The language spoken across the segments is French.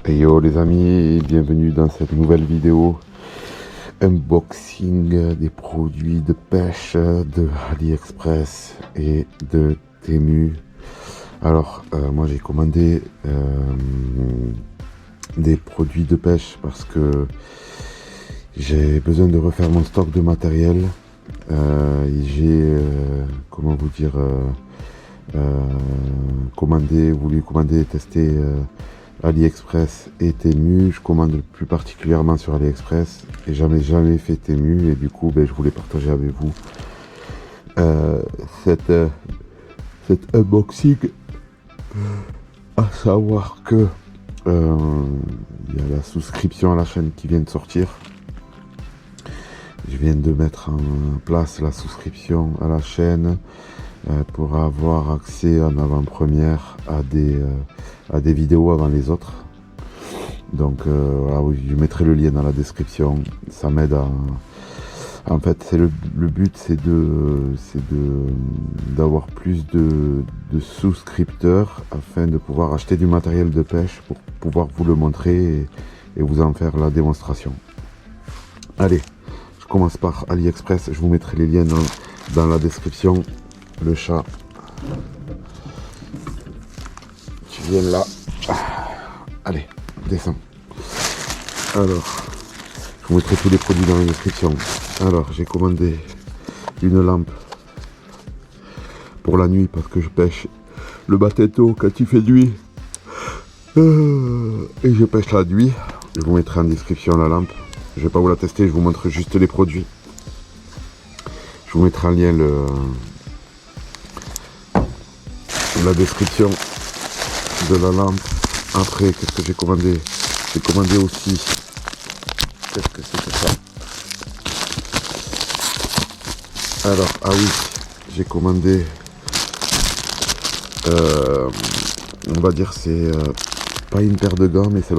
Hey yo les amis, bienvenue dans cette nouvelle vidéo unboxing des produits de pêche de AliExpress et de Temu. Alors moi j'ai commandé des produits de pêche parce que j'ai besoin de refaire mon stock de matériel. J'ai comment vous dire voulu commander et tester AliExpress et Temu. Je commande plus particulièrement sur AliExpress et jamais fait Temu, et du coup je voulais partager avec vous cet unboxing, à savoir que il y a la souscription à la chaîne qui vient de sortir. Je viens de mettre en place la souscription à la chaîne pour avoir accès en avant-première à des vidéos avant les autres. Donc voilà, oui, je mettrai le lien dans la description. Ça m'aide à... En fait, c'est le but, c'est d'avoir plus de souscripteurs afin de pouvoir acheter du matériel de pêche pour pouvoir vous le montrer et vous en faire la démonstration. Allez, je commence par AliExpress. Je vous mettrai les liens dans la description. Le chat, tu viens là. Allez, descends. Alors, je vous mettrai tous les produits dans la description. Alors, j'ai commandé une lampe pour la nuit parce que je pêche le bateau quand il fait nuit. Et je pêche la nuit. Je vous mettrai en description la lampe. Je vais pas vous la tester, je vous montre juste les produits. Je vous mettrai en lien la description de la lampe. Après, qu'est-ce que j'ai commandé? J'ai commandé aussi... Qu'est-ce que c'est que ça? Alors, ah oui, j'ai commandé... on va dire c'est... pas une paire de gants, mais c'est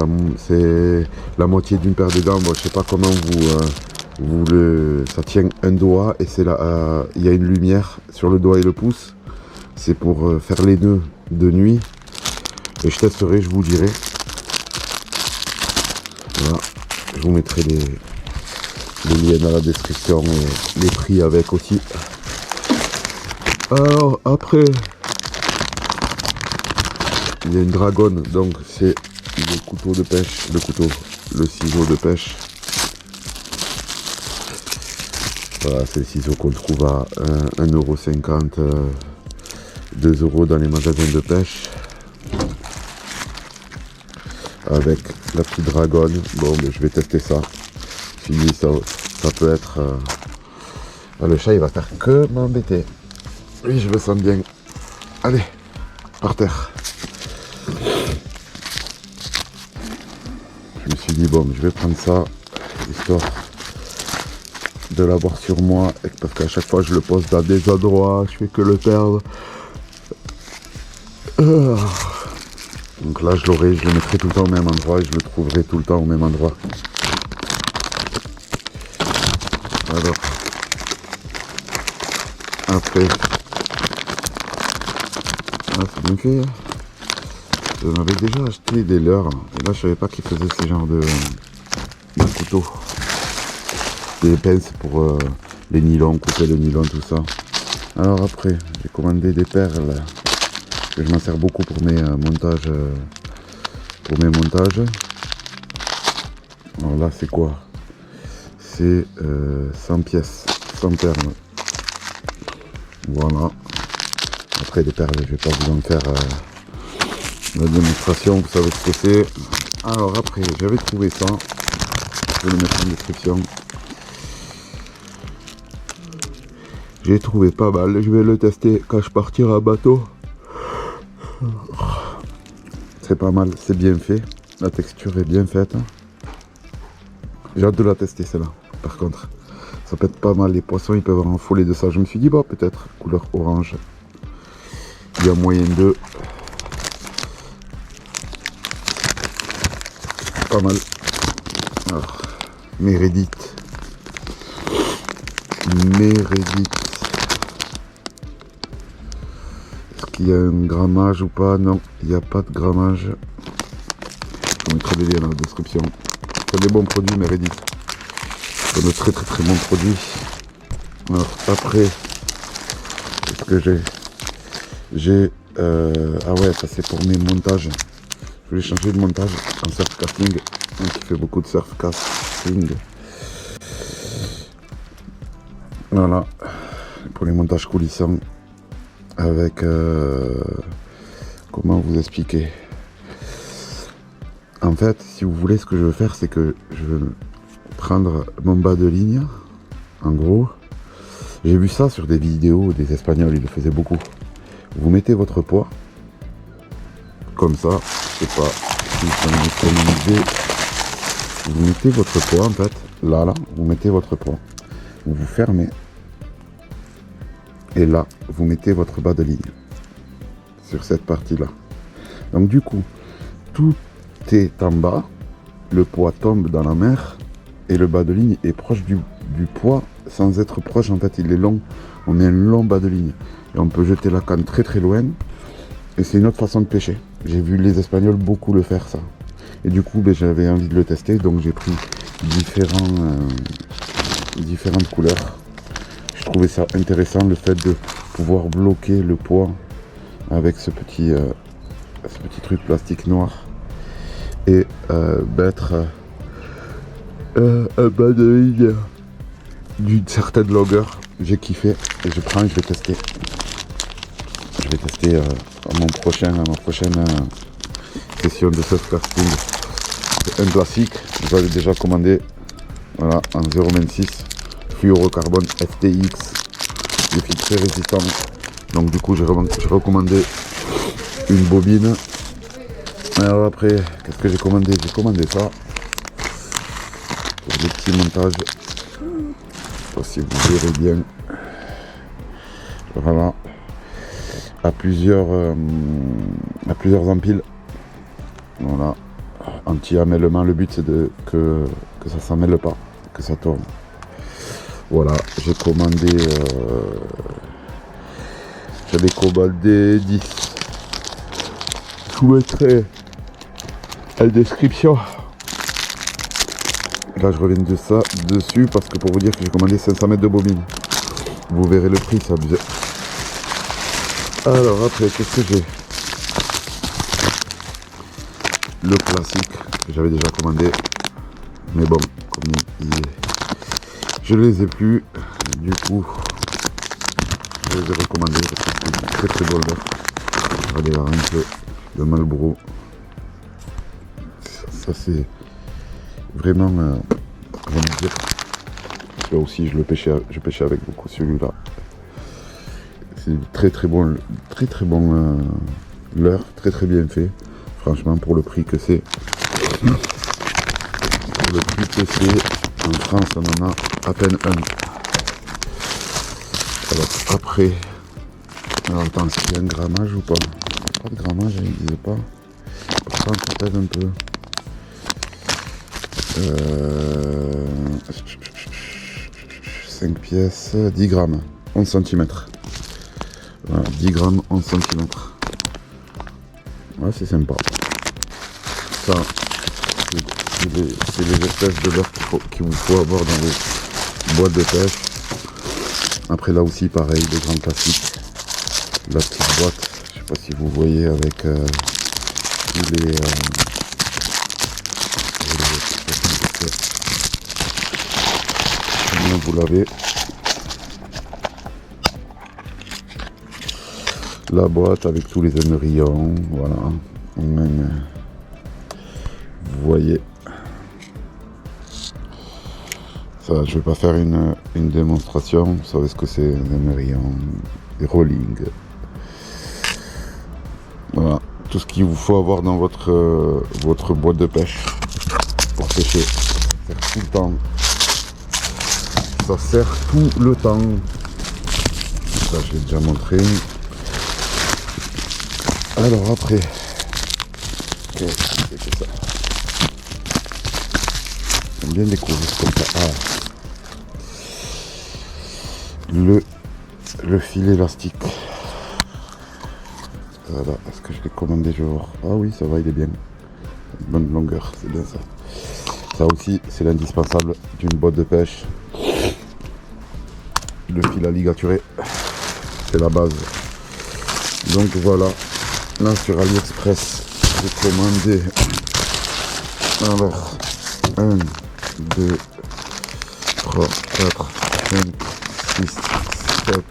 la moitié d'une paire de gants. Bon, je sais pas comment ça tient un doigt et c'est là, il y a une lumière sur le doigt et le pouce. C'est pour faire les nœuds de nuit. Et je testerai, je vous dirai. Voilà. Je vous mettrai les liens dans la description et les prix avec aussi. Alors après, il y a une dragonne, donc c'est le couteau de pêche, le ciseau de pêche. Voilà, c'est le ciseau qu'on trouve à 1,50 €, 2 € dans les magasins de pêche. Avec la petite dragonne. Bon, mais je vais tester ça. Je me suis dit, ça peut être... le chat, il va faire que m'embêter. Oui, je me sens bien. Allez, par terre. Je me suis dit, bon, je vais prendre ça, histoire de l'avoir sur moi, parce qu'à chaque fois, je le pose dans des endroits, je fais que le perdre. Donc là, je le mettrai tout le temps au même endroit et je le trouverai tout le temps au même endroit. Alors, après, c'est bien fait. J'en avais déjà acheté des leurres, et là, je savais pas qu'ils faisaient ce genre de couteaux. Des pinces pour les nylons, couper le nylon, tout ça. Alors après, j'ai commandé des perles. Je m'en sers beaucoup pour mes montages. Alors là, c'est quoi? C'est 100 pièces, 100 perles. Voilà. Après, les perles, je vais pas vous en faire la démonstration, vous savez ce que c'est. Alors après, j'avais trouvé ça. Je vais le mettre en description. J'ai trouvé pas mal. Je vais le tester quand je partirai à bateau. C'est pas mal, c'est bien fait. La texture est bien faite. J'ai hâte de la tester celle-là. Par contre, ça peut être pas mal. Les poissons, ils peuvent en affoler de ça. Je me suis dit, bah peut-être couleur orange. Il y a moyen de... Pas mal. Alors, Mérédith. Est-ce qu'il y a un grammage ou pas? Non, il n'y a pas de grammage. Je vous mettrai des liens dans la description. C'est des bons produits, mais Reddit. C'est de très très très bons produits. Alors après, qu'est-ce que j'ai ah ouais, ça c'est pour mes montages. Je voulais changer de montage en surfcasting. Qui fait beaucoup de surfcasting. Voilà, pour les montages coulissants avec comment vous expliquer. En fait, si vous voulez, ce que je veux faire, c'est que je veux prendre mon bas de ligne, en gros. J'ai vu ça sur des vidéos des Espagnols, ils le faisaient beaucoup. Vous mettez votre poids, comme ça, je sais pas si vous économisez. Vous mettez votre poids, en fait, là, vous mettez votre poids. Vous fermez. Et là, vous mettez votre bas de ligne. Sur cette partie-là. Donc du coup, tout est en bas. Le poids tombe dans la mer. Et le bas de ligne est proche du poids. Sans être proche, en fait, il est long. On met un long bas de ligne. Et on peut jeter la canne très très loin. Et c'est une autre façon de pêcher. J'ai vu les Espagnols beaucoup le faire, ça. Et du coup, j'avais envie de le tester. Donc j'ai pris différentes couleurs. Je trouvais ça intéressant, le fait de pouvoir bloquer le poids avec ce petit truc plastique noir et mettre un bas de ligne d'une certaine longueur. J'ai kiffé et je prends et je vais tester. Je vais tester à ma prochaine session de surfcasting. C'est un classique, je l'avais déjà commandé, voilà, en 0,26. Fluorocarbone FTX, des fils très résistants. Donc du coup j'ai recommandé une bobine. Alors après, qu'est-ce que j'ai commandé? J'ai commandé ça pour des petits montages. Je sais pas si vous verrez bien. Voilà. À plusieurs empiles. Voilà. Anti-amêlement, le but c'est que ça s'amêle pas, que ça tourne. Voilà, j'ai commandé j'avais commandé 10. Je vous mettrai la description. Là je reviens dessus parce que pour vous dire que j'ai commandé 500 mètres de bobine. Vous verrez le prix, c'est abusé. Alors après, qu'est-ce que j'ai? Le classique que j'avais déjà commandé. Mais bon, comme je les ai plus, du coup je les ai recommandés parce que c'est très très beau le. Regardez là un peu le Marlboro. Ça c'est vraiment comment dire. Là aussi je pêchais avec beaucoup celui-là. C'est très très bon leurre, très très bien fait. Franchement pour le prix que c'est. Pour le prix que c'est, en France on en a à peine un. Alors après, alors attends, est-ce qu'il y a un grammage ou pas? Pas de grammage, ils ne disaient pas. Pourtant ça pèse un peu. 5 pièces, 10 grammes, 11 cm. Voilà, 10 grammes, 11 cm. Ouais, c'est sympa. Ça, c'est les espèces de leurre qu'il vous faut avoir dans les boîtes de pêche. Après là aussi pareil, des grands classiques. La petite boîte, je sais pas si vous voyez avec tous les vous l'avez. La boîte avec tous les émerillons, voilà. Même, vous voyez. Ça, je vais pas faire une démonstration. Vous savez ce que c'est, un émerillon, des rollings. Voilà, tout ce qu'il vous faut avoir dans votre boîte de pêche pour pêcher. Ça sert tout le temps. Ça sert tout le temps. Ça, je l'ai déjà montré. Alors après, qu'est-ce que c'est que ça? J'aime bien découvrir comme ça. Ah. Le fil élastique. Voilà, est-ce que je l'ai commandé? Je vais voir. Ah oui, ça va, il est bien. bonne longueur, c'est bien ça. Ça aussi, c'est l'indispensable d'une botte de pêche. Le fil à ligaturer, c'est la base. Donc voilà, là sur AliExpress, j'ai commandé alors 1, 2, 3, 4, 5, 6, 7,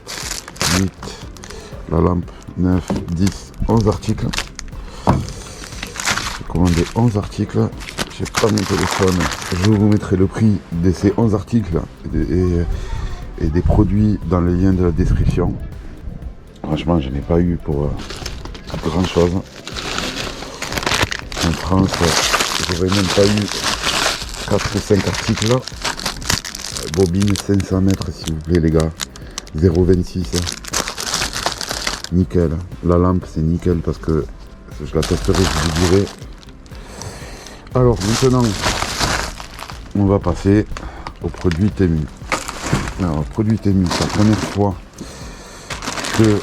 8, la lampe 9, 10, 11 articles. J'ai commandé 11 articles. J'ai pas mon téléphone. Je vous mettrai le prix de ces 11 articles et des produits dans les liens de la description. Franchement, je n'ai pas eu pour grand chose. En France, j'aurais même pas eu 4 ou 5 articles. Bobine 500 mètres s'il vous plaît les gars. 0,26. Nickel. La lampe c'est nickel parce que je la testerai, je vous dirai. Alors maintenant, on va passer au produit Temu. Alors, produit Temu, c'est la première fois que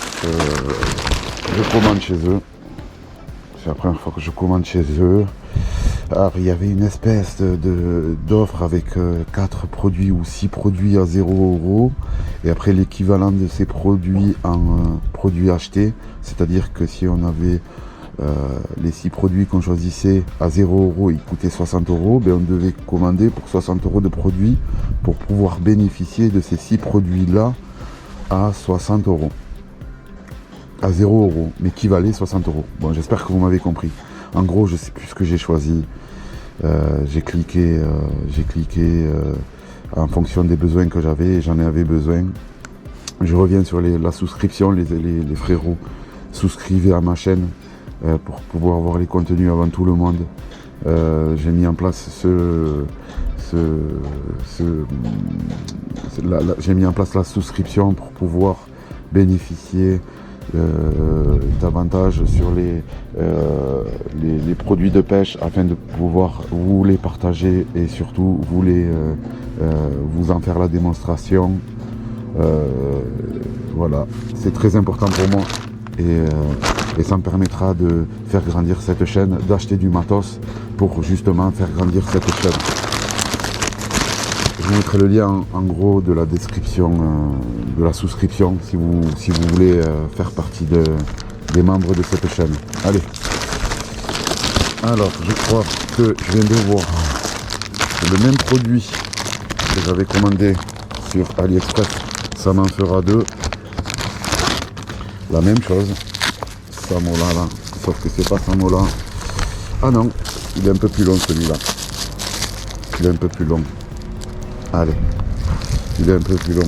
je commande chez eux. C'est la première fois que je commande chez eux. Alors, il y avait une espèce d'offre avec 4 produits ou 6 produits à 0 €. Et après, l'équivalent de ces produits en produits achetés. C'est-à-dire que si on avait les 6 produits qu'on choisissait à 0 €, ils coûtaient 60 €. Ben, on devait commander pour 60 € de produits pour pouvoir bénéficier de ces 6 produits-là à 60 €. À 0 €, mais qui valait 60 €. Bon, j'espère que vous m'avez compris. En gros, je sais plus ce que j'ai choisi. J'ai cliqué en fonction des besoins que j'avais et j'en avais besoin. Je reviens sur la souscription, les frérots. Souscrivez à ma chaîne pour pouvoir voir les contenus avant tout le monde. J'ai mis en place j'ai mis en place la souscription pour pouvoir bénéficier davantage sur les produits de pêche afin de pouvoir vous les partager et surtout vous en faire la démonstration. Voilà, c'est très important pour moi et ça me permettra de faire grandir cette chaîne, d'acheter du matos pour justement faire grandir cette chaîne. Je vous mettrai le lien en gros de la description de la souscription si vous voulez faire partie des membres de cette chaîne. Allez. Alors, je crois que je viens de voir le même produit que j'avais commandé sur AliExpress. Ça m'en fera 2. La même chose. Samola là. Sauf que c'est pas Samola. Ah non, il est un peu plus long celui-là. Il est un peu plus long. Allez, il est un peu plus long.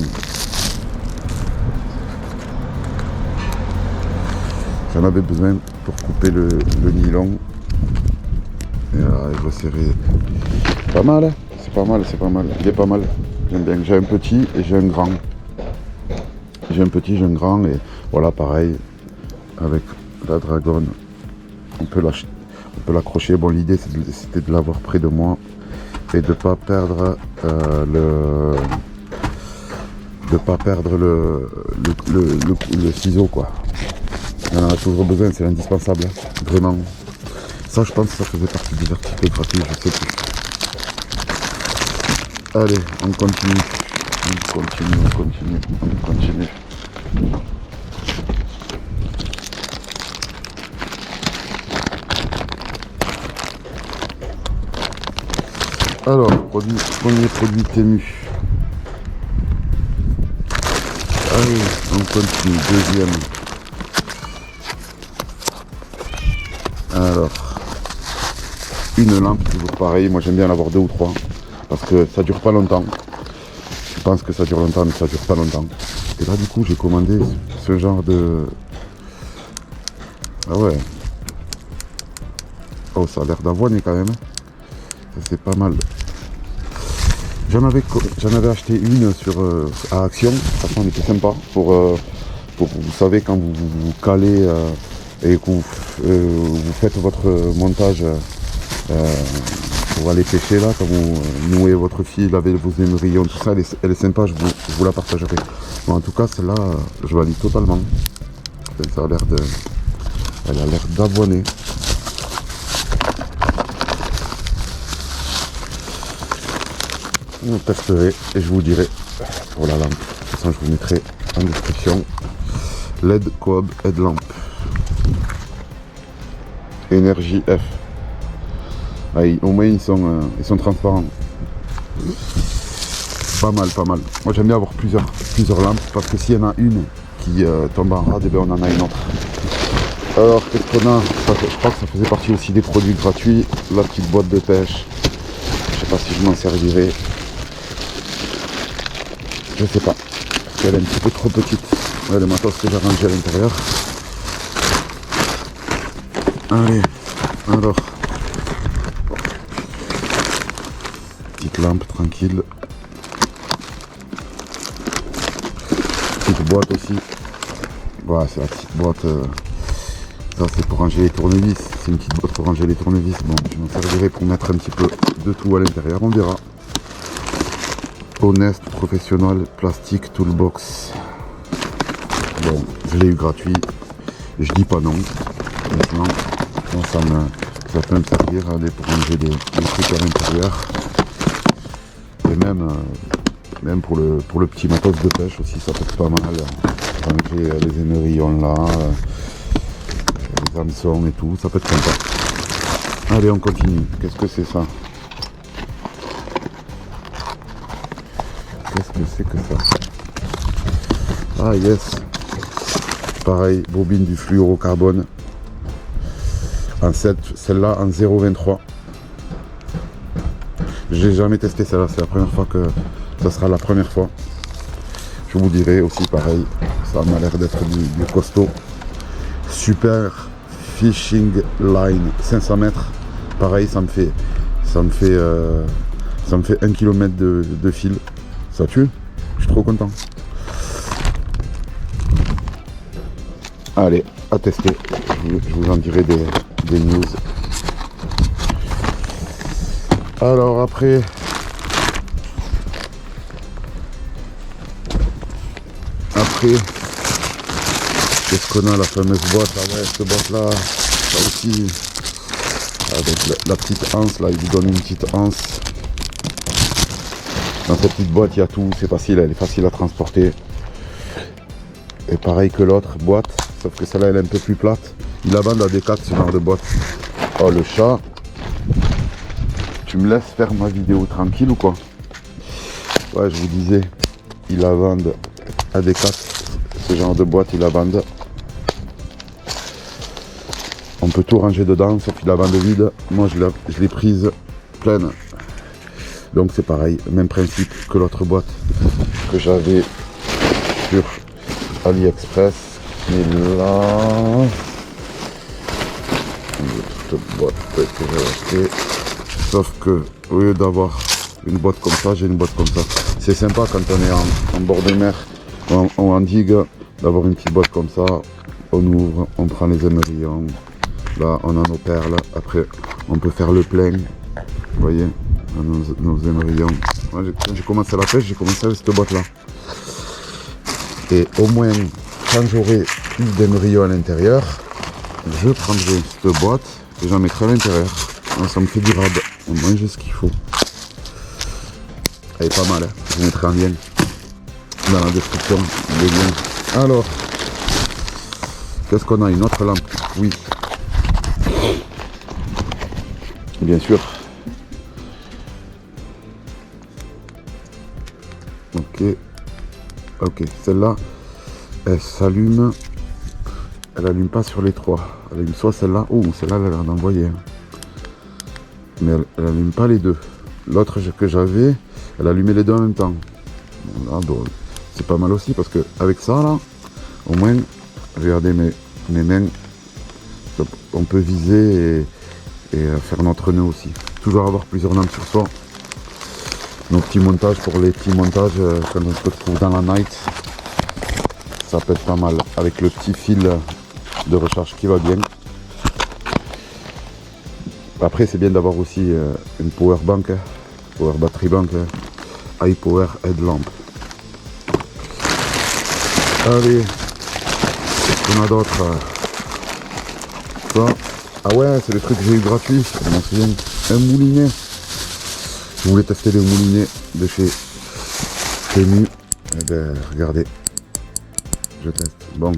J'en avais besoin pour couper le nylon. Et là, je vais serrer. Pas mal, hein, c'est pas mal, c'est pas mal. Il est pas mal. J'aime bien. J'ai un petit et j'ai un grand. J'ai un petit, j'ai un grand. Et voilà, pareil. Avec la dragonne. On peut l'accrocher. Bon, l'idée, c'était de l'avoir près de moi. Et de pas perdre le ciseau quoi. On en a toujours besoin, c'est indispensable, hein. Vraiment. Ça je pense que ça faisait partie des articles gratuits, je sais plus. Allez, on continue. Alors, premier produit Temu. Allez, on continue. Deuxième. Alors, une lampe, toujours pareil. Moi, j'aime bien en avoir 2 ou 3. Parce que ça dure pas longtemps. Je pense que ça dure longtemps, mais ça dure pas longtemps. Et là, du coup, j'ai commandé ce genre de... Ah ouais. Oh, ça a l'air d'avoine quand même. Ça, c'est pas mal. J'en avais acheté une à Action, franchement elle était sympa pour vous savez quand vous calez et que vous faites votre montage pour aller pêcher là, quand vous nouez votre fil avec vos émerillons, tout ça, elle est sympa, je vous la partagerai. Bon, en tout cas celle-là, je valide totalement. Elle a l'air d'avoiner. Je testerai et je vous dirai pour la lampe. De toute façon, je vous mettrai en description LED Coop Headlamp. Énergie F. Ah, au moins ils sont transparents. Pas mal, pas mal. Moi j'aime bien avoir plusieurs lampes parce que s'il y en a une qui tombe en rade, et bien on en a une autre. Alors qu'est-ce qu'on a? Je crois que ça faisait partie aussi des produits gratuits. La petite boîte de pêche. Je sais pas si je m'en servirai. Je sais pas. Parce qu'elle est un petit peu trop petite. Ouais, le matos que j'ai rangé à l'intérieur. Allez, alors. Petite lampe tranquille. Petite boîte aussi. Voilà, c'est la petite boîte. Ça c'est pour ranger les tournevis. C'est une petite boîte pour ranger les tournevis. Bon, je m'en servirai pour mettre un petit peu de tout à l'intérieur. On verra. Honest Professional Plastic Toolbox. Bon, je l'ai eu gratuit. Je dis pas non. Maintenant, moi, ça peut me servir pour ranger des trucs à l'intérieur. Et même pour le petit matos de pêche aussi, ça peut être pas mal. Ranger les émerillons là, les hameçons et tout, ça peut être sympa. Allez, on continue. Qu'est-ce que c'est ça? Qu'est-ce que c'est que ça? Ah yes. Pareil, bobine du fluorocarbone. En 7, celle-là en 0,23. J'ai jamais testé celle-là, c'est la première fois que ça sera la première fois. Je vous dirai aussi pareil, ça m'a l'air d'être du costaud. Super Fishing Line 500 mètres. Pareil, ça me fait 1 km de fil. Ça tue, je suis trop content. Allez, à tester. Je vous en dirai des news. Alors après, qu'est-ce qu'on a? La fameuse boîte là, ouais, cette boîte là, ça aussi, avec la petite anse là, il vous donne une petite anse. Dans cette petite boîte il y a tout, c'est facile, elle est facile à transporter. Et pareil que l'autre boîte, sauf que celle-là elle est un peu plus plate. Il la vend à des 4 ce genre de boîte. Oh le chat, tu me laisses faire ma vidéo tranquille ou quoi? Ouais, je vous disais, ils la vendent à des 4, ce genre de boîte, ils la vendent. On peut tout ranger dedans, sauf qu'ils la vendent vide. Moi, je l'ai prise pleine. Donc c'est pareil, même principe que l'autre boîte que j'avais sur AliExpress. Mais là, cette boîte que j'ai achetée. Sauf que au lieu d'avoir une boîte comme ça, j'ai une boîte comme ça. C'est sympa quand on est en bord de mer ou en digue, d'avoir une petite boîte comme ça. On ouvre, on prend les émerillons. Là, on a nos perles. Après, on peut faire le plein. Vous voyez, nos émerillons. Moi, quand j'ai commencé la pêche, j'ai commencé avec cette boîte-là. Et au moins, quand j'aurai plus d'émerillons à l'intérieur, je prendrai cette boîte et j'en mettrai à l'intérieur. Ça me fait durable. Au moins, j'ai ce qu'il faut. Elle est pas mal. Hein. Je vous mettrai un lien dans la description. Les liens. Alors, qu'est-ce qu'on a? Une autre lampe? Oui. Bien sûr. Ok, celle-là, elle s'allume. Elle allume pas sur les trois. Elle allume soit celle-là. Oh, celle-là, elle a l'air d'envoyer. Hein. Mais elle allume pas les deux. L'autre que j'avais, elle allumait les deux en même temps. Bon, là, bon, c'est pas mal aussi parce que avec ça, là, au moins, regardez mes mains. On peut viser et faire notre nœud aussi. Toujours avoir plusieurs lampes sur soi. Nos petits montages pour les petits montages quand on se retrouve dans la night. Ça peut être pas mal avec le petit fil de recharge qui va bien. Après c'est bien d'avoir aussi une power bank, power battery bank, high power headlamp. Allez, qu'est-ce qu'on a d'autre? Ça. Ah ouais, c'est le truc que j'ai eu gratuit, je m'en souviens. Un moulinet. Je voulais tester les moulinets. de chez Temu. Eh ben, regardez, je teste. Bon,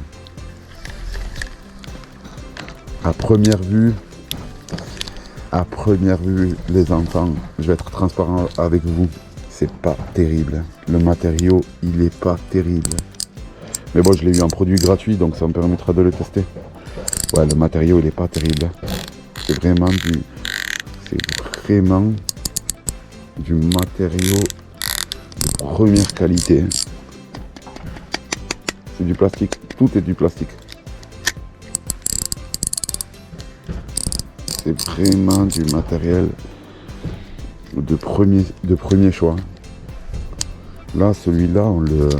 à première vue, les enfants, je vais être transparent avec vous, c'est pas terrible. Le matériau, il est pas terrible. Mais bon, je l'ai eu en produit gratuit, donc ça me permettra de le tester. Ouais, le matériau, il est pas terrible. C'est vraiment du matériau de première qualité. C'est du plastique, tout est du plastique. C'est vraiment du matériel de premier choix. Là, celui-là, on le...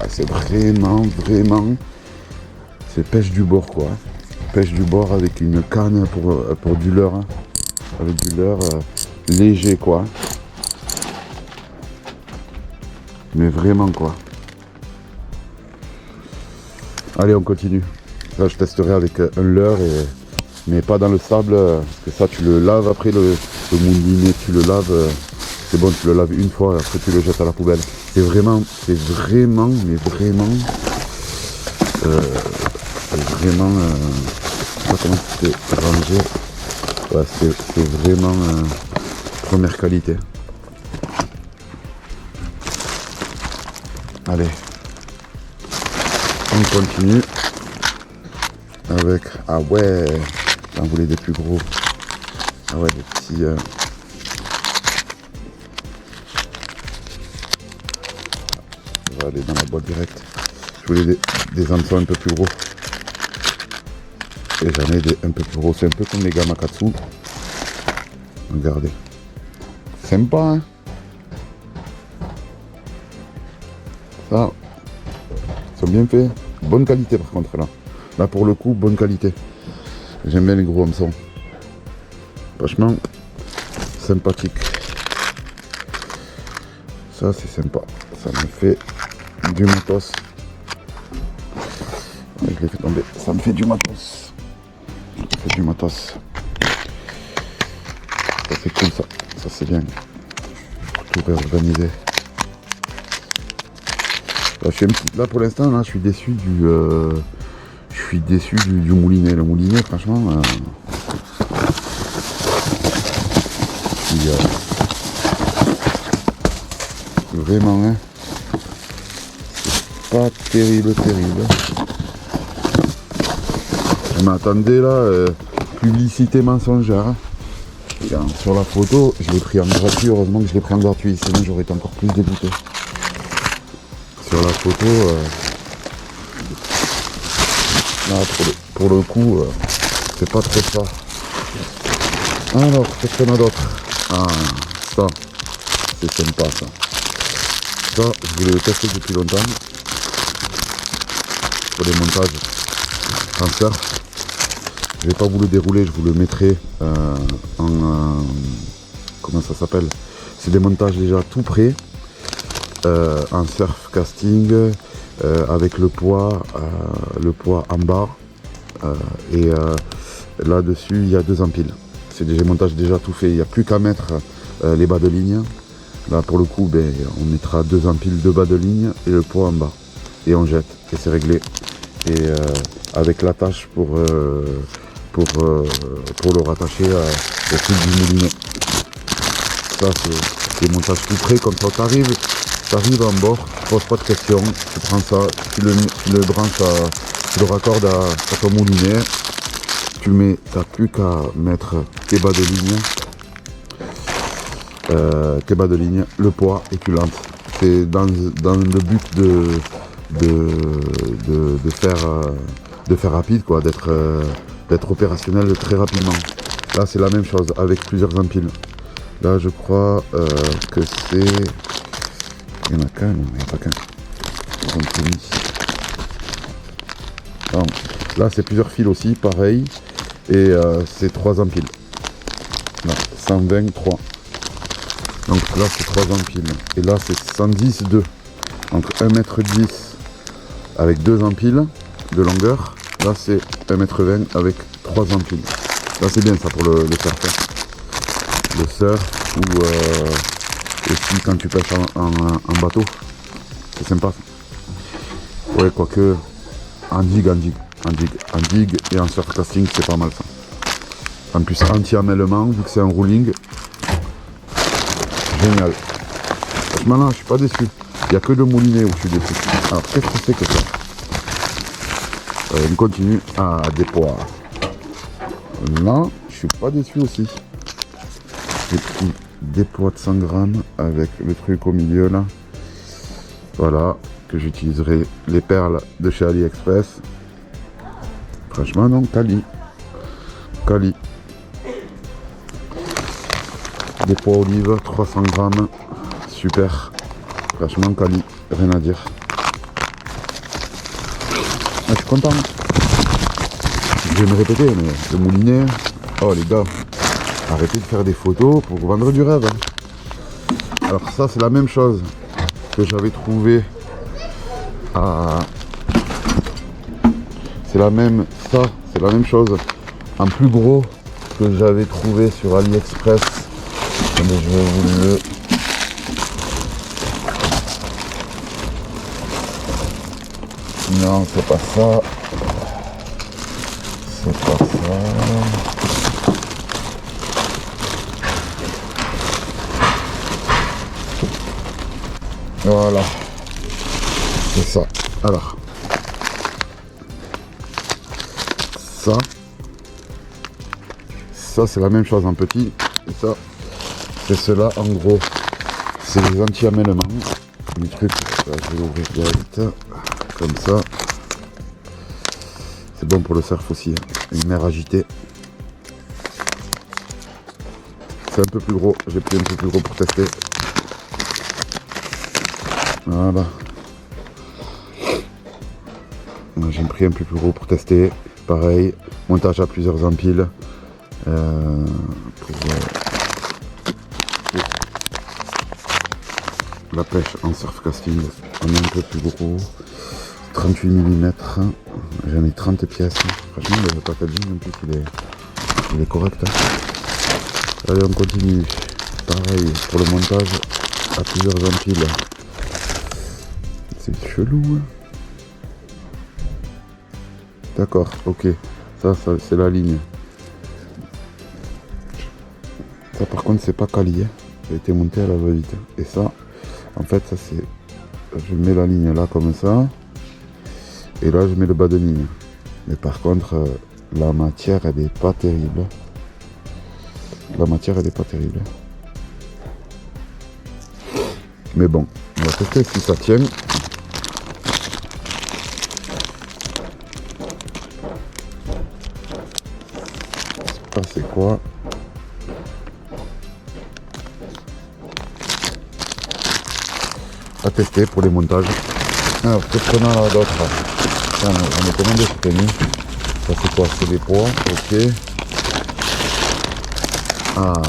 Ah, c'est vraiment, c'est pêche du bord, quoi. Pêche du bord avec une canne pour du leurre, hein. Avec du leurre léger, quoi. Mais vraiment, quoi. Allez, on continue. Là, je testerai avec un leurre, mais pas dans le sable, parce que ça, tu le laves après le moulinet, tu le laves, c'est bon, tu le laves une fois, après tu le jettes à la poubelle. C'est vraiment, je sais pas comment c'est rangé. Ouais, c'est vraiment première qualité. Allez, on continue avec, ah ouais, j'en voulais des plus gros. Ah ouais, des petits... On va aller dans la boîte directe. Je voulais des hameçons un peu plus gros. Et j'en ai des un peu plus gros. C'est un peu comme les Gamakatsu. Regardez. Sympa, hein. Ça, ils sont bien faits. Bonne qualité par contre là. Là pour le coup, bonne qualité. J'aime bien les gros hameçons. Franchement, sympathique. Ça c'est sympa. Ça me fait du matos. Je l'ai fait tomber. Ça me fait du matos. Ça fait du matos. Ça c'est cool ça. Ça c'est bien. Tout réorganisé. Là pour l'instant là je suis déçu du moulinet. Le moulinet franchement vraiment hein, c'est pas terrible. Je m'attendais là, publicité mensongère. Hein. Sur la photo, je l'ai pris en gratuit, heureusement que je l'ai pris en gratuit, sinon j'aurais été encore plus dégoûté. Sur la photo, là, pour le coup, c'est pas trop ça. Alors, qu'est-ce qu'on a d'autre? Ah, ça, c'est sympa ça. Ça, je voulais le tester depuis longtemps. Pour les montages en surf. Je vais pas vous le dérouler, je vous le mettrai comment ça s'appelle? C'est des montages déjà tout prêts. En surf casting avec le poids en bas et là-dessus il y a 2 empiles. C'est des montages déjà tout fait, il n'y a plus qu'à mettre les bas de ligne. Là pour le coup on mettra 2 empiles de bas de ligne et le poids en bas et on jette et c'est réglé. Et avec l'attache pour le rattacher au fil du moulinet. Ça c'est des montages tout prêts, comme ça t'arrives en bord, tu poses pas de questions, tu prends ça, tu le branches, tu le raccordes à ton moulinet, t'as plus qu'à mettre tes bas de ligne, le poids et tu lances. C'est dans le but de faire rapide, quoi, d'être opérationnel très rapidement. Là c'est la même chose avec plusieurs empiles. Là je crois que c'est... Il y en a qu'un, non, il n'y en a pas qu'un. Là c'est plusieurs fils aussi, pareil. Et c'est 3 empiles. Là, 123. Donc là c'est 3 empiles. Et là c'est 110, 2. Donc 1,10 m avec 2 empiles de longueur. Là c'est 1,20 m avec 3 empiles. Là c'est bien ça pour le surfer. le surf ou aussi quand tu pêches en bateau. C'est sympa. Ouais, quoique en digue et en surf casting, c'est pas mal ça. En plus, anti-amèlement, vu que c'est un rolling, génial. Franchement là, je suis pas déçu. Il n'y a que le moulinet où je suis déçu. Alors, qu'est-ce que c'est que ça? On continue. Ah, des pois. Là, je suis pas déçu aussi. J'ai pris des pois de 100 grammes avec le truc au milieu là. Voilà, que j'utiliserai les perles de chez AliExpress. Franchement, non, quali. Des pois olives, 300 grammes. Super. Franchement, quali. Rien à dire. Ah, je suis content. Je vais me répéter, mais le moulinet. Oh les gars, arrêtez de faire des photos pour vendre du rêve. Alors ça c'est la même chose que j'avais trouvé à... C'est la même chose en plus gros que j'avais trouvé sur AliExpress. Mais je vais vous le... Non, c'est pas ça. C'est pas ça. Voilà. C'est ça. Alors. Ça c'est la même chose en petit. Et ça, c'est cela en gros. C'est les anti-amènements. Du truc, je vais l'ouvrir direct. Comme ça. C'est bon pour le surf aussi. Une mer agitée. C'est un peu plus gros. J'ai pris un peu plus gros pour tester. Voilà. J'ai pris un peu plus gros pour tester. Pareil. Montage à plusieurs empiles. Pour la pêche en surf casting. On est un peu plus gros. 38 mm. J'en ai 30 pièces. Franchement, le packaging en plus il est correct. Allez, on continue. Pareil pour le montage à plusieurs empiles. C'est chelou. Hein. D'accord, ok. Ça c'est la ligne. Ça par contre c'est pas quali. Ça a été monté à la va-vite. Et ça, en fait, ça c'est... Je mets la ligne là comme ça. Et là je mets le bas de ligne. Mais par contre, la matière elle est pas terrible. Mais bon, on va tester si ça tient. Ça c'est quoi? À tester pour les montages. Alors qu'est-ce qu'on a là d'autre? On est commandé cette nuit. Ça c'est quoi? C'est des pois, ok. Ah.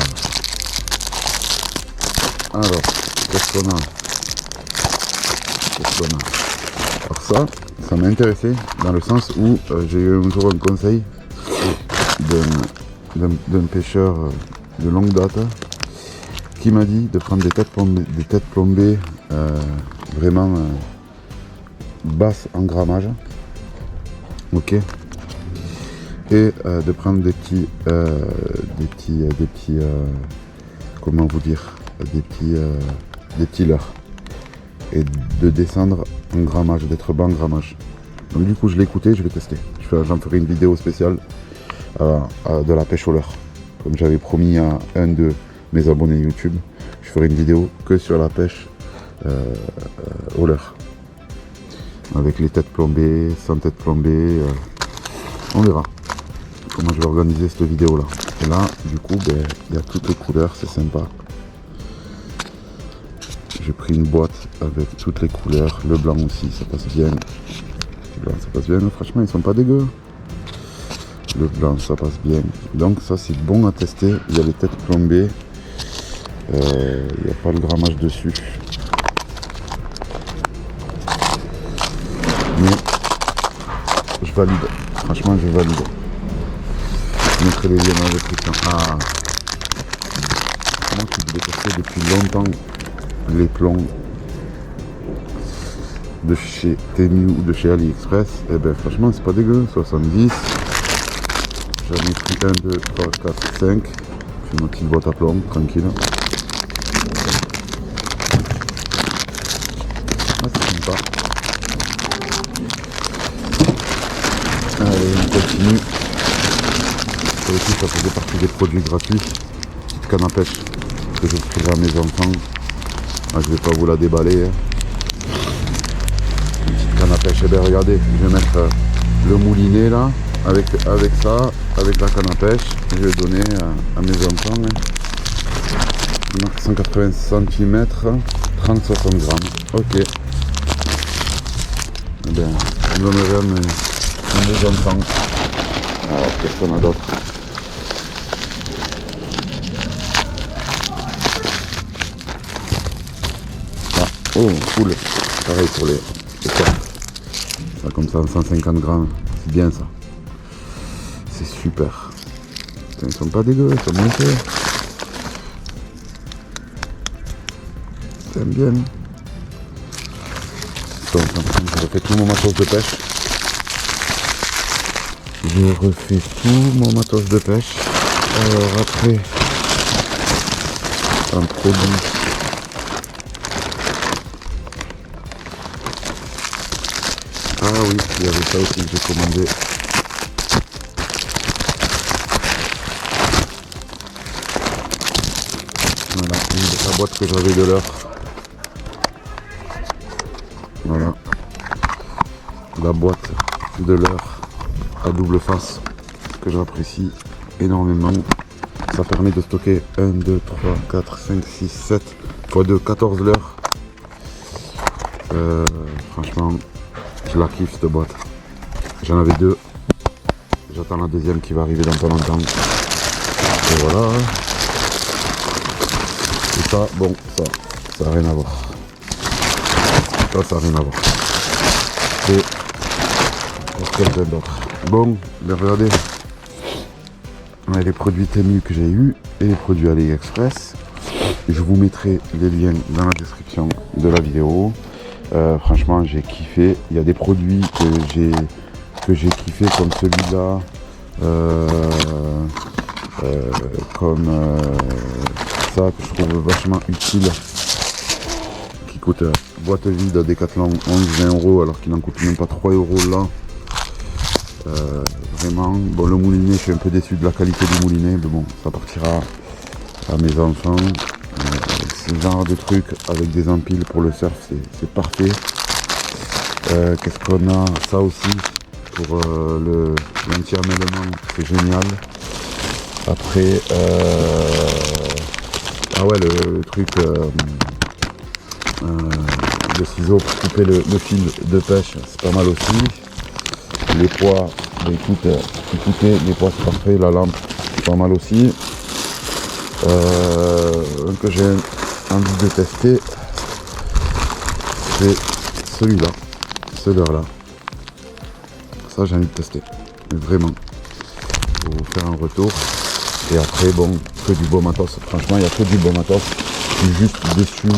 Alors, qu'est-ce qu'on a? Alors ça m'a intéressé dans le sens où j'ai eu un jour un conseil d'un pêcheur de longue date qui m'a dit de prendre des têtes plombées vraiment basses en grammage, ok, et de prendre des petits comment vous dire, des petits leurres et de descendre en grammage, d'être bas en grammage. Donc du coup je l'ai écouté, je vais tester. J'en ferai une vidéo spéciale de la pêche au leurre. Comme j'avais promis à un de mes abonnés YouTube, je ferai une vidéo que sur la pêche au leurre. Avec les têtes plombées, sans tête plombée. On verra comment je vais organiser cette vidéo là. Et là, du coup, il y a toutes les couleurs, c'est sympa. J'ai pris une boîte avec toutes les couleurs, le blanc aussi, ça passe bien. Le blanc, ça passe bien, franchement, ils sont pas dégueux. Le blanc, ça passe bien. Donc ça, c'est bon à tester. Il y a les têtes plombées. Il n'y a pas le grammage dessus. Mais je valide. Franchement, je valide. Je mettrai les liens dans la description. Ah. moi qui voulais tester depuis longtemps les plombs de chez Temu ou de chez AliExpress, et ben franchement c'est pas dégueu, 70. J'en ai pris 1, 2, 3, 4, 5. J'ai ma petite boîte à plomb, tranquille. Ah, c'est sympa. Allez, on continue. Ça aussi, ça faisait partie des produits gratuits. Petite canne à pêche que je ferai à mes enfants. Ah, je vais pas vous la déballer. Hein. Une petite canne à pêche. Et bien regardez, je vais mettre le moulinet là, avec ça, avec la canne à pêche. Je vais donner à mes enfants. Hein. Il marque 180 cm, 30-60 grammes. Ok. Eh bien, on donnerait à mes enfants. Alors, qu'est-ce qu'on a d'autre? Ah, oh, cool. Pareil pour les cartes. Ça, comme ça, 150 grammes. C'est bien ça. C'est super. Putain, ils sont pas dégueux, ils sont montés. J'aime bien. Donc, je refais tout mon matos de pêche. Je refais tout mon matos de pêche. Alors après, un produit. Ah oui, il y avait ça aussi que j'ai commandé. Voilà, la boîte que j'avais de l'heure. Voilà. La boîte de l'heure à double face que j'apprécie énormément. Ça permet de stocker 1, 2, 3, 4, 5, 6, 7 x 2, 14 leurres. Franchement, je la kiffe cette boîte. J'en avais deux. J'attends la deuxième qui va arriver dans pas longtemps. Et voilà. Et ça, bon, ça n'a rien à voir. Ça n'a rien à voir. Et pour quelqu'un d'autre. Bon, ben regardez. On a les produits Temu que j'ai eu et les produits AliExpress. Je vous mettrai les liens dans la description de la vidéo. Franchement, j'ai kiffé. Il y a des produits que j'ai kiffé comme celui-là, comme ça que je trouve vachement utile, qui coûte boîte vide à Decathlon 11-20 € alors qu'il n'en coûte même pas 3 € là. Vraiment, bon, le moulinet, je suis un peu déçu de la qualité du moulinet, mais bon, ça partira à mes enfants. Ce genre de truc avec des empiles pour le surf, c'est parfait. Qu'est-ce qu'on a? Ça aussi pour l'anti-amèlement, c'est génial. Après, ah ouais, le truc, le ciseau pour couper le fil de pêche, c'est pas mal aussi. Les poids, bah, écoutez, les poids c'est parfait, la lampe c'est pas mal aussi. Que j'ai envie de tester, c'est celui-là, ce leurre-là. Ça j'ai envie de tester, vraiment, pour vous faire un retour. Et après, bon, que du beau matos. Franchement, il n'y a que du beau matos. Je suis juste dessus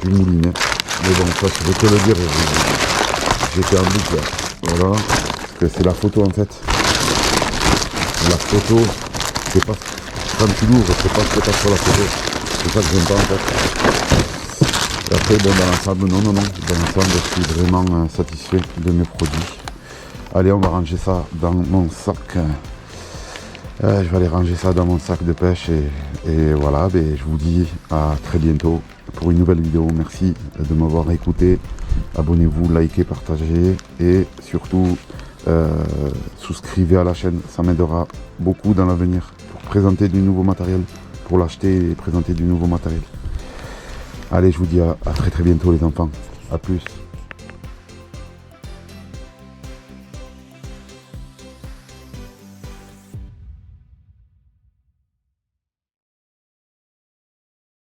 du moulinet. Mais bon, ça, je vais te le dire, j'étais en boucle. Voilà, parce que c'est la photo en fait. La photo, c'est pas quand tu l'ouvres, c'est pas ce que tu as sur la photo. C'est ça que j'aime pas en fait. Et après, bon, dans l'ensemble, non. Dans l'ensemble, je suis vraiment satisfait de mes produits. Allez, on va ranger ça dans mon sac. Je vais aller ranger ça dans mon sac de pêche et voilà, je vous dis à très bientôt pour une nouvelle vidéo. Merci de m'avoir écouté. Abonnez-vous, likez, partagez et surtout souscrivez à la chaîne. Ça m'aidera beaucoup dans l'avenir pour présenter du nouveau matériel, pour l'acheter et présenter du nouveau matériel. Allez, je vous dis à très bientôt les enfants. À plus.